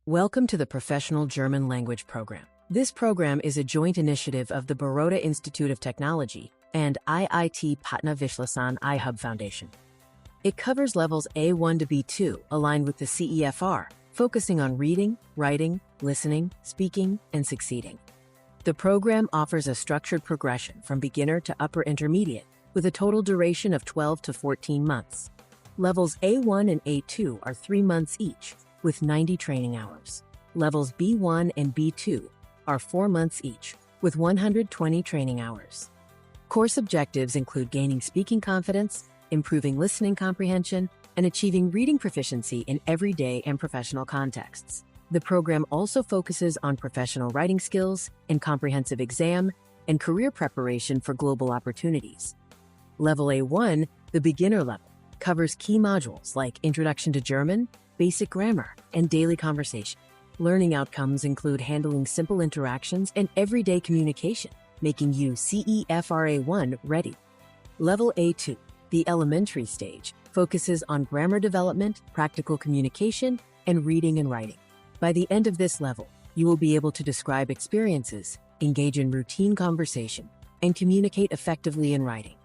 Welcome to the Professional German Language Program. This program is a joint initiative of the Baroda Institute of Technology and IIT Patna Vishlesan I-Hub Foundation. It covers levels A1 to B2, aligned with the CEFR, focusing on reading, writing, listening, speaking, and succeeding. The program offers a structured progression from beginner to upper intermediate, with a total duration of 12 to 14 months. Levels A1 and A2 are 3 months each, with 90 training hours. Levels B1 and B2 are 4 months each, with 120 training hours. Course objectives include gaining speaking confidence, improving listening comprehension, and achieving reading proficiency in everyday and professional contexts. The program also focuses on professional writing skills and comprehensive exam and career preparation for global opportunities. Level A1, the beginner level, covers key modules like Introduction to German, Basic Grammar, and Daily Conversation. Learning outcomes include handling simple interactions and everyday communication, making you CEFR-A1 ready. Level A2, the elementary stage, focuses on grammar development, practical communication, and reading and writing. By the end of this level, you will be able to describe experiences, engage in routine conversation, and communicate effectively in writing.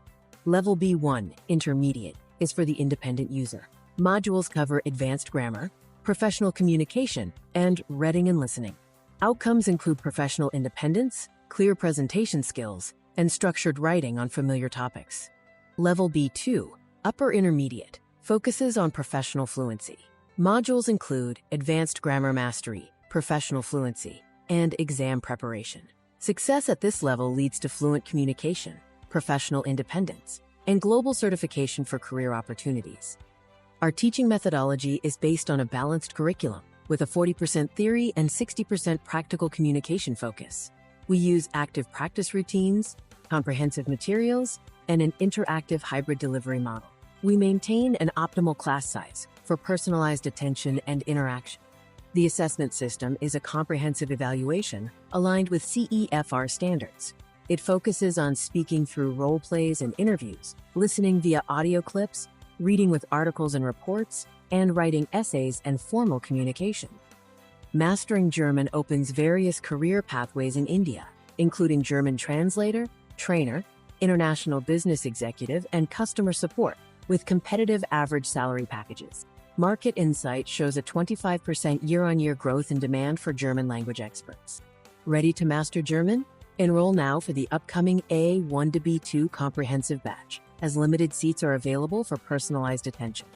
Level B1, intermediate, is for the independent user. Modules cover advanced grammar, professional communication, and reading and listening. Outcomes include professional independence, clear presentation skills, and structured writing on familiar topics. Level B2, upper intermediate, focuses on professional fluency. Modules include advanced grammar mastery, professional fluency, and exam preparation. Success at this level leads to fluent communication, professional independence, and global certification for career opportunities. Our teaching methodology is based on a balanced curriculum with a 40% theory and 60% practical communication focus. We use active practice routines, comprehensive materials, and an interactive hybrid delivery model. We maintain an optimal class size for personalized attention and interaction. The assessment system is a comprehensive evaluation aligned with CEFR standards. It focuses on speaking through role plays and interviews, listening via audio clips, reading with articles and reports, and writing essays and formal communication. Mastering German opens various career pathways in India, including German translator, trainer, international business executive, and customer support, with competitive average salary packages. Market Insight shows a 25% year-on-year growth in demand for German language experts. Ready to master German? Enroll now for the upcoming A1 to B2 comprehensive batch, as limited seats are available for personalized attention.